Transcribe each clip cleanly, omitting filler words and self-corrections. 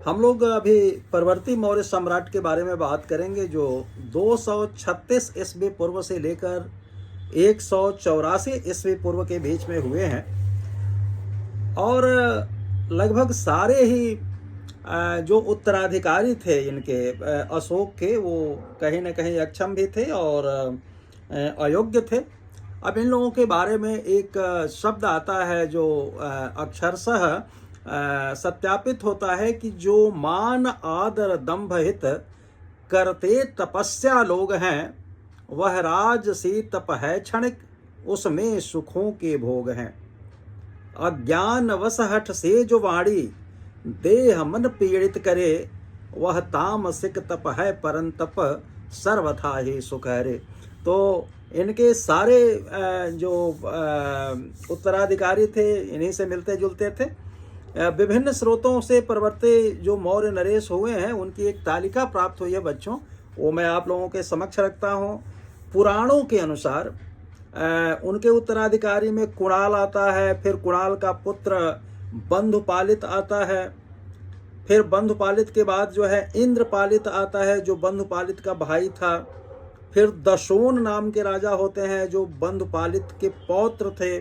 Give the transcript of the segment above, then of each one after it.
हम लोग अभी परवर्ती मौर्य सम्राट के बारे में बात करेंगे, जो 236 ईस्वी पूर्व से लेकर 184 ईस्वी पूर्व के बीच में हुए हैं। और लगभग सारे ही जो उत्तराधिकारी थे इनके, अशोक के, वो कहीं न कहीं अक्षम भी थे और अयोग्य थे। अब इन लोगों के बारे में एक शब्द आता है जो अक्षरशः सत्यापित होता है कि जो मान आदर दंभ हित करते तपस्या लोग हैं, वह राज सी तप है क्षणिक, उसमें सुखों के भोग हैं। अज्ञान वश हठ से जो वाणी देह मन पीड़ित करे, वह तामसिक तप है परंतप सर्वथा ही सुख है। तो इनके सारे जो उत्तराधिकारी थे इन्हीं से मिलते जुलते थे। विभिन्न स्रोतों से परवर्ती जो मौर्य नरेश हुए हैं उनकी एक तालिका प्राप्त हुई है बच्चों, वो मैं आप लोगों के समक्ष रखता हूँ। पुराणों के अनुसार उनके उत्तराधिकारी में कुणाल आता है, फिर कुणाल का पुत्र बंधुपालित आता है, फिर बंधुपालित के बाद जो है इंद्रपालित आता है जो बंधुपालित का भाई था, फिर दशोन नाम के राजा होते हैं जो बंधुपालित के पौत्र थे,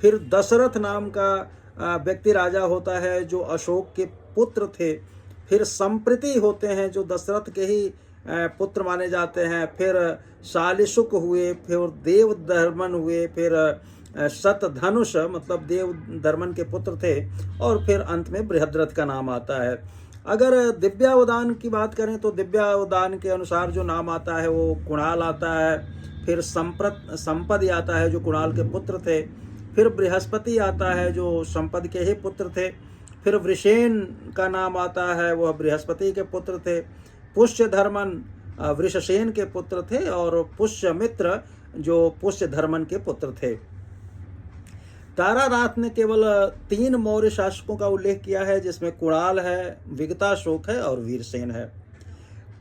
फिर दशरथ नाम का व्यक्ति राजा होता है जो अशोक के पुत्र थे, फिर संप्रति होते हैं जो दशरथ के ही पुत्र माने जाते हैं, फिर शालिशुक हुए, फिर देवधर्मन हुए, फिर शतधनुष मतलब देवधर्मन के पुत्र थे, और फिर अंत में बृहद्रथ का नाम आता है। अगर दिव्यावदान की बात करें तो दिव्यावदान के अनुसार जो नाम आता है वो कुणाल आता है, फिर संपद आता है जो कुणाल के पुत्र थे, फिर बृहस्पति आता है जो संपद के ही पुत्र थे, फिर वृषेन का नाम आता है, वह बृहस्पति के पुत्र थे, पुष्यधर्मन वृषसेन के पुत्र थे, और पुष्यमित्र जो पुष्यधर्मन के पुत्र थे। तारानाथ ने केवल 3 मौर्य शासकों का उल्लेख किया है, जिसमें कुणाल है, विगताशोक है और वीरसेन है।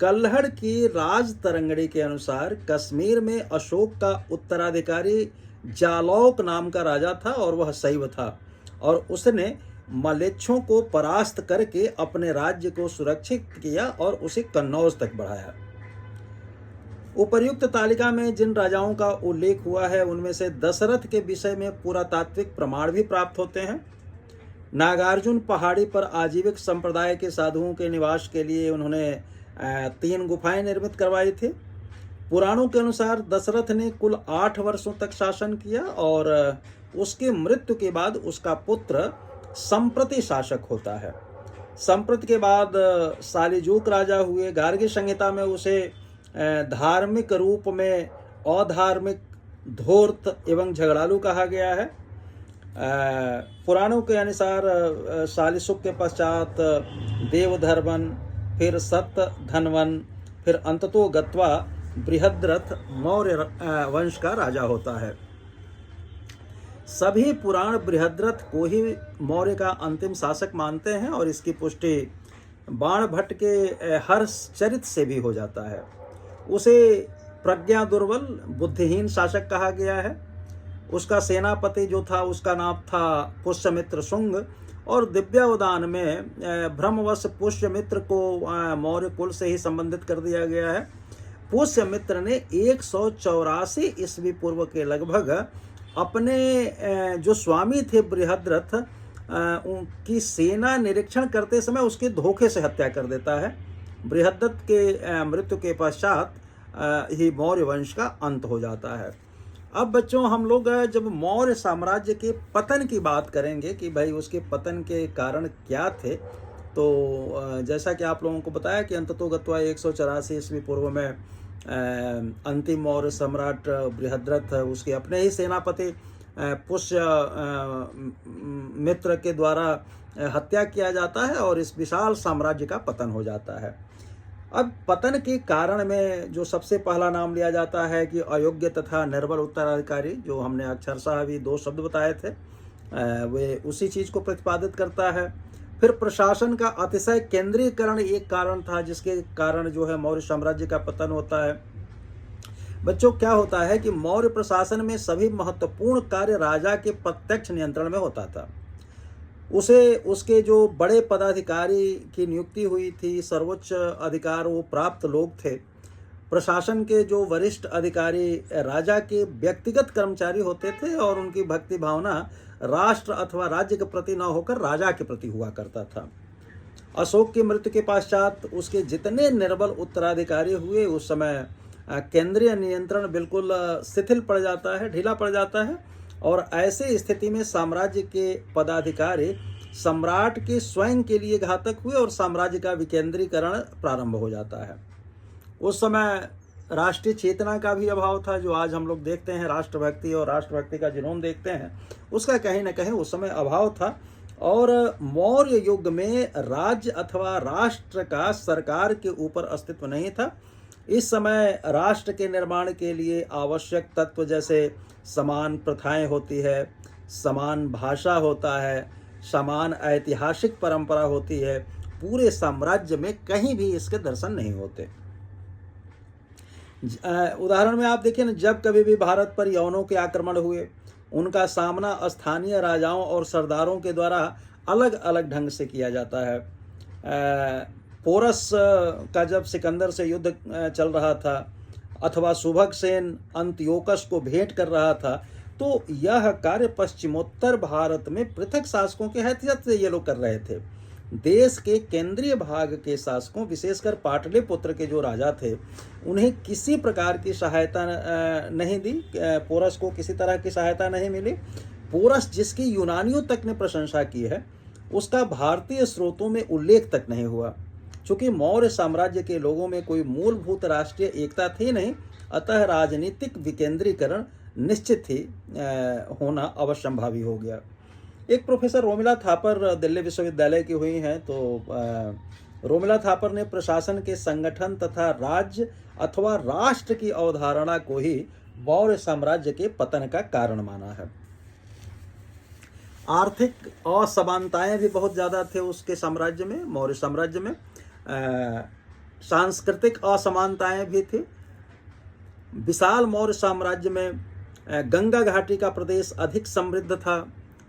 कल्हड़ की राज तरंगड़ी के अनुसार कश्मीर में अशोक का उत्तराधिकारी जालौक नाम का राजा था, और वह शैव था, और उसने मलेच्छों को परास्त करके अपने राज्य को सुरक्षित किया और उसे कन्नौज तक बढ़ाया। उपर्युक्त तालिका में जिन राजाओं का उल्लेख हुआ है उनमें से दशरथ के विषय में पुरातात्विक प्रमाण भी प्राप्त होते हैं। नागार्जुन पहाड़ी पर आजीविक संप्रदाय के साधुओं के निवास के लिए उन्होंने 3 गुफाएं निर्मित करवाई थी। पुराणों के अनुसार दशरथ ने कुल 8 वर्षों तक शासन किया, और उसके मृत्यु के बाद उसका पुत्र संप्रति शासक होता है। संप्रति के बाद शालिजूक राजा हुए। गार्गी संहिता में उसे धार्मिक रूप में अधार्मिक, धूर्त एवं झगड़ालू कहा गया है। पुराणों के अनुसार शालिशुक के पश्चात देवधर्मन, फिर सतधनवन, फिर अंततो गत्वा बृहद्रथ मौर्य वंश का राजा होता है। सभी पुराण बृहद्रथ को ही मौर्य का अंतिम शासक मानते हैं, और इसकी पुष्टि बाणभट्ट के हर्षचरित से भी हो जाता है। उसे प्रज्ञा दुर्बल, बुद्धिहीन शासक कहा गया है। उसका सेनापति जो था उसका नाम था पुष्यमित्र शुंग, और दिव्यावदान में भ्रमवश पुष्यमित्र को मौर्य कुल से ही संबंधित कर दिया गया है। पुष्यमित्र ने 184 ईस्वी पूर्व के लगभग अपने जो स्वामी थे बृहद्रथ, उनकी सेना निरीक्षण करते समय उसके धोखे से हत्या कर देता है। बृहद्रथ के मृत्यु के पश्चात ही मौर्य वंश का अंत हो जाता है। अब बच्चों, हम लोग जब मौर्य साम्राज्य के पतन की बात करेंगे कि भाई उसके पतन के कारण क्या थे, तो जैसा कि आप लोगों को बताया कि अंततोगत्वा 184 ईस्वी पूर्व में अंतिम मौर्य सम्राट बृहद्रथ उसके अपने ही सेनापति पुष्य मित्र के द्वारा हत्या किया जाता है, और इस विशाल साम्राज्य का पतन हो जाता है। अब पतन के कारण में जो सबसे पहला नाम लिया जाता है कि अयोग्य तथा निर्बल उत्तराधिकारी, जो हमने अक्षरशः अभी 2 शब्द बताए थे, वे उसी चीज को प्रतिपादित करता है। फिर प्रशासन का अतिशय केंद्रीकरण एक कारण था, जिसके कारण जो है मौर्य साम्राज्य का पतन होता है। बच्चों, क्या होता है कि मौर्य प्रशासन में सभी महत्वपूर्ण कार्य राजा के प्रत्यक्ष नियंत्रण में होता था। उसे उसके जो बड़े पदाधिकारी की नियुक्ति हुई थी, सर्वोच्च अधिकार वो प्राप्त लोग थे। प्रशासन के जो वरिष्ठ अधिकारी राजा के व्यक्तिगत कर्मचारी होते थे और उनकी भक्ति भावना राष्ट्र अथवा राज्य के प्रति न होकर राजा के प्रति हुआ करता था। अशोक की मृत्यु के पश्चात उसके जितने निर्बल उत्तराधिकारी हुए, उस समय केंद्रीय नियंत्रण बिल्कुल शिथिल पड़ जाता है, ढीला पड़ जाता है, और ऐसे स्थिति में साम्राज्य के पदाधिकारी सम्राट के स्वयं के लिए घातक हुए और साम्राज्य का विकेंद्रीकरण प्रारंभ हो जाता है। उस समय राष्ट्रीय चेतना का भी अभाव था। जो आज हम लोग देखते हैं राष्ट्रभक्ति और राष्ट्रभक्ति का जुनून देखते हैं, उसका कहीं न कहीं उस समय अभाव था। और मौर्य युग में राज्य अथवा राष्ट्र का सरकार के ऊपर अस्तित्व नहीं था। इस समय राष्ट्र के निर्माण के लिए आवश्यक तत्व जैसे समान प्रथाएं होती है, समान भाषा होता है, समान ऐतिहासिक परंपरा होती है, पूरे साम्राज्य में कहीं भी इसके दर्शन नहीं होते। उदाहरण में आप देखिए ना, जब कभी भी भारत पर यवनों के आक्रमण हुए, उनका सामना स्थानीय राजाओं और सरदारों के द्वारा अलग अलग ढंग से किया जाता है। पोरस का जब सिकंदर से युद्ध चल रहा था, अथवा सुभगसेन अंत्योकस को भेंट कर रहा था, तो यह कार्य पश्चिमोत्तर भारत में पृथक शासकों के हैसियत से ये लोग कर रहे थे। देश के केंद्रीय भाग के शासकों, विशेषकर पाटलिपुत्र के जो राजा थे, उन्हें किसी प्रकार की सहायता नहीं दी। पोरस को किसी तरह की सहायता नहीं मिली। पोरस जिसकी यूनानियों तक ने प्रशंसा की है, उसका भारतीय स्रोतों में उल्लेख तक नहीं हुआ। चूंकि मौर्य साम्राज्य के लोगों में कोई मूलभूत राष्ट्रीय एकता थी नहीं, अतः राजनीतिक विकेंद्रीकरण निश्चित ही होना अवश्यंभावी हो गया। एक प्रोफेसर रोमिला थापर दिल्ली विश्वविद्यालय की हुई हैं, तो रोमिला थापर ने प्रशासन के संगठन तथा राज्य अथवा राष्ट्र की अवधारणा को ही मौर्य साम्राज्य के पतन का कारण माना है। आर्थिक असमानताएं भी बहुत ज़्यादा थे उसके साम्राज्य में, मौर्य साम्राज्य में। सांस्कृतिक असमानताएं भी थी। विशाल मौर्य साम्राज्य में गंगा घाटी का प्रदेश अधिक समृद्ध था,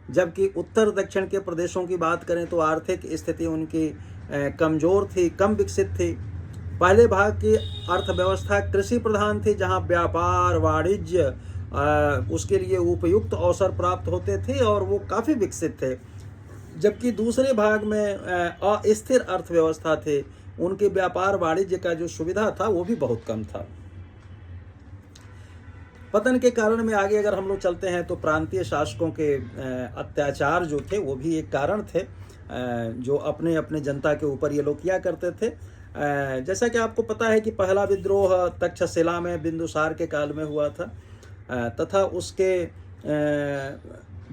जबकि उत्तर दक्षिण के प्रदेशों की बात करें तो आर्थिक स्थिति उनकी कमज़ोर थी, कम विकसित थी। पहले भाग की अर्थव्यवस्था कृषि प्रधान थी, जहां व्यापार वाणिज्य उसके लिए उपयुक्त अवसर प्राप्त होते थे और वो काफ़ी विकसित थे। जबकि दूसरे भाग में अस्थिर अर्थव्यवस्था थे, उनके व्यापार वाणिज्य का जो सुविधा था वो भी बहुत कम था। पतन के कारण में आगे अगर हम लोग चलते हैं तो प्रांतीय शासकों के अत्याचार जो थे वो भी एक कारण थे, जो अपने अपने जनता के ऊपर ये लोग किया करते थे। जैसा कि आपको पता है कि पहला विद्रोह तक्षशिला में बिंदुसार के काल में हुआ था, तथा उसके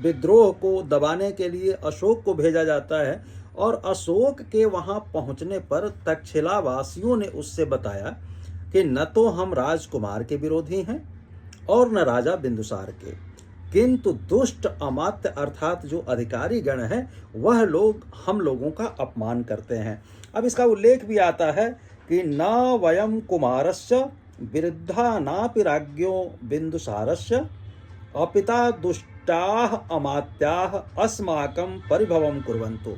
विद्रोह को दबाने के लिए अशोक को भेजा जाता है, और अशोक के वहाँ पहुँचने पर तक्षशिला वासियों ने उससे बताया कि न तो हम राजकुमार के विरोधी हैं और न राजा बिंदुसार के, किंतु दुष्ट अमात्य अर्थात जो अधिकारी गण हैं वह लोग हम लोगों का अपमान करते हैं। अब इसका उल्लेख भी आता है कि न वयम कुमारस्य विरुद्धा नापि राज्ञो बिंदुसारस्य अपिता दुष्टाः अमात्याः अस्माकं परिभवं कुर्वन्तु।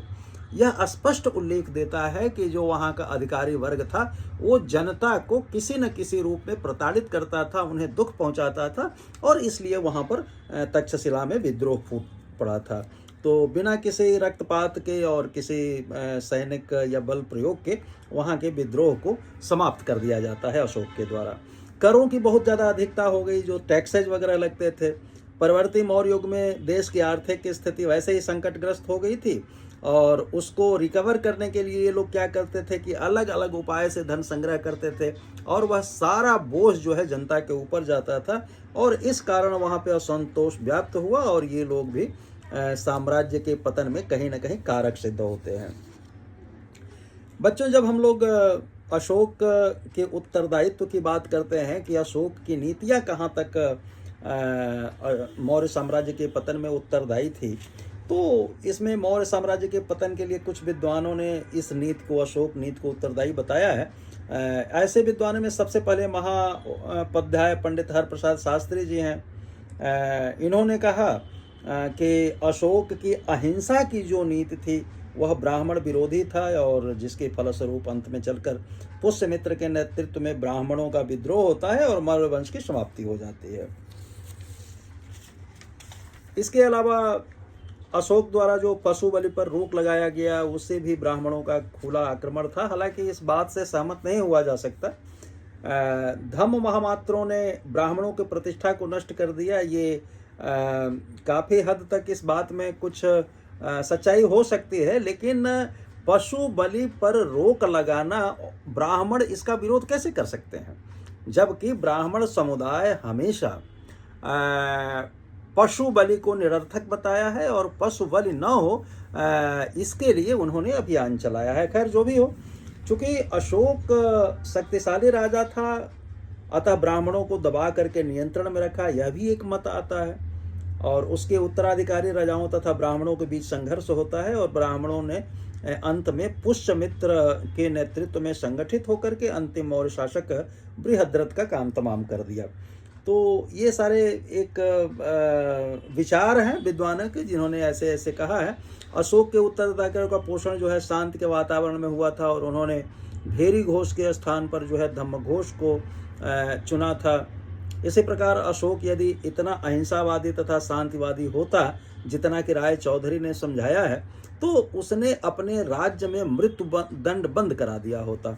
यह स्पष्ट उल्लेख देता है कि जो वहाँ का अधिकारी वर्ग था वो जनता को किसी न किसी रूप में प्रताड़ित करता था, उन्हें दुख पहुँचाता था, और इसलिए वहाँ पर तक्षशिला में विद्रोह फूट पड़ा था। तो बिना किसी रक्तपात के और किसी सैनिक या बल प्रयोग के वहाँ के विद्रोह को समाप्त कर दिया जाता है अशोक के द्वारा। करों की बहुत ज़्यादा अधिकता हो गई, जो टैक्सेज वगैरह लगते थे। परवर्ती मौर्य युग में देश की आर्थिक स्थिति वैसे ही संकटग्रस्त हो गई थी, और उसको रिकवर करने के लिए ये लोग क्या करते थे कि अलग अलग उपाय से धन संग्रह करते थे, और वह सारा बोझ जो है जनता के ऊपर जाता था, और इस कारण वहाँ पे असंतोष व्याप्त हुआ, और ये लोग भी साम्राज्य के पतन में कहीं ना कहीं कारक सिद्ध होते हैं। बच्चों, जब हम लोग अशोक के उत्तरदायित्व की बात करते हैं कि अशोक की नीतियाँ कहाँ तक मौर्य साम्राज्य के पतन में उत्तरदायी थी, तो इसमें मौर्य साम्राज्य के पतन के लिए कुछ विद्वानों ने इस नीति को, अशोक नीति को उत्तरदायी बताया है। ऐसे विद्वानों में सबसे पहले महाोपाध्याय पंडित हरप्रसाद शास्त्री जी हैं। इन्होंने कहा कि अशोक की अहिंसा की जो नीति थी वह ब्राह्मण विरोधी था, और जिसके फलस्वरूप अंत में चलकर पुष्यमित्र के नेतृत्व में ब्राह्मणों का विद्रोह होता है और मौर्य वंश की समाप्ति हो जाती है। इसके अलावा अशोक द्वारा जो पशु बलि पर रोक लगाया गया उससे भी ब्राह्मणों का खुला आक्रमण था। हालांकि इस बात से सहमत नहीं हुआ जा सकता। धम्म महामात्रों ने ब्राह्मणों की प्रतिष्ठा को नष्ट कर दिया। ये काफ़ी हद तक इस बात में कुछ सच्चाई हो सकती है, लेकिन पशु बलि पर रोक लगाना ब्राह्मण इसका विरोध कैसे कर सकते हैं, जबकि ब्राह्मण समुदाय हमेशा पशु बलि को निरर्थक बताया है और पशु बलि न हो इसके लिए उन्होंने अभियान चलाया है। खैर जो भी हो, चूंकि अशोक शक्तिशाली राजा था, अतः ब्राह्मणों को दबा करके नियंत्रण में रखा, यह भी एक मत आता है। और उसके उत्तराधिकारी राजाओं तथा ब्राह्मणों के बीच संघर्ष होता है और ब्राह्मणों ने अंत में पुष्यमित्र के नेतृत्व में संगठित होकर के अंतिम मौर्य शासक बृहद्रथ का काम तमाम कर दिया। तो ये सारे एक विचार हैं विद्वानों के, जिन्होंने ऐसे ऐसे कहा है। अशोक के उत्तराधिकारियों का पोषण जो है शांति के वातावरण में हुआ था और उन्होंने भेरी घोष के स्थान पर जो है धम्म घोष को चुना था। इसी प्रकार अशोक यदि इतना अहिंसावादी तथा शांतिवादी होता जितना कि राय चौधरी ने समझाया है, तो उसने अपने राज्य में मृत्यु दंड बंद करा दिया होता।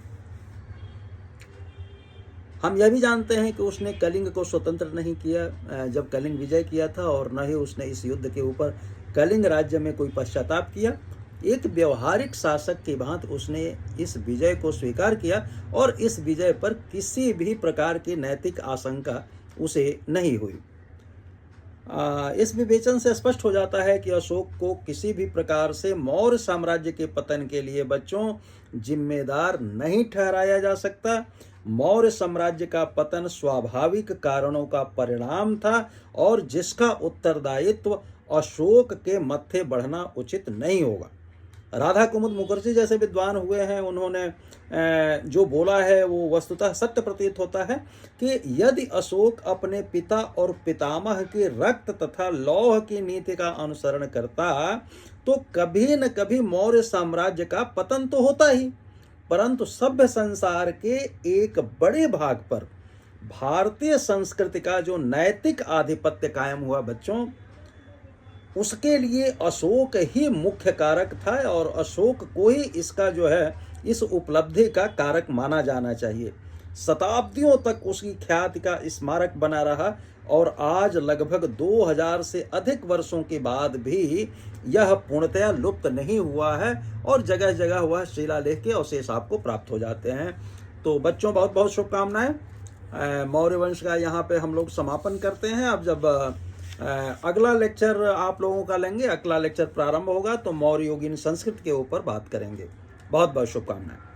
हम यह भी जानते हैं कि उसने कलिंग को स्वतंत्र नहीं किया जब कलिंग विजय किया था, और न ही उसने इस युद्ध के ऊपर कलिंग राज्य में कोई पश्चाताप किया। एक व्यवहारिक शासक की भांति उसने इस विजय को स्वीकार किया और इस विजय पर किसी भी प्रकार की नैतिक आशंका उसे नहीं हुई। इस विवेचन से स्पष्ट हो जाता है कि अशोक को किसी भी प्रकार से मौर्य साम्राज्य के पतन के लिए बच्चों जिम्मेदार नहीं ठहराया जा सकता। मौर्य साम्राज्य का पतन स्वाभाविक कारणों का परिणाम था और जिसका उत्तरदायित्व अशोक के मत्थे बढ़ना उचित नहीं होगा। राधा कुमुद मुखर्जी जैसे विद्वान हुए हैं, उन्होंने जो बोला है वो वस्तुतः सत्य प्रतीत होता है कि यदि अशोक अपने पिता और पितामह के रक्त तथा लौह की नीति का अनुसरण करता तो कभी न कभी मौर्य साम्राज्य का पतन तो होता ही, परंतु सभ्य संसार के एक बड़े भाग पर भारतीय संस्कृति का जो नैतिक आधिपत्य कायम हुआ बच्चों, उसके लिए अशोक ही मुख्य कारक था और अशोक को ही इसका जो है इस उपलब्धि का कारक माना जाना चाहिए। शताब्दियों तक उसकी ख्याति का स्मारक बना रहा और आज लगभग 2000 से अधिक वर्षों के बाद भी यह पूर्णतया लुप्त नहीं हुआ है और जगह जगह वह शिलालेख के अवशेष आपको प्राप्त हो जाते हैं। तो बच्चों बहुत बहुत शुभकामनाएं। मौर्य वंश का यहाँ पे हम लोग समापन करते हैं। अब जब अगला लेक्चर आप लोगों का लेंगे, अगला लेक्चर प्रारंभ होगा तो मौर्य युगीन संस्कृत के ऊपर बात करेंगे। बहुत बहुत शुभकामनाएं।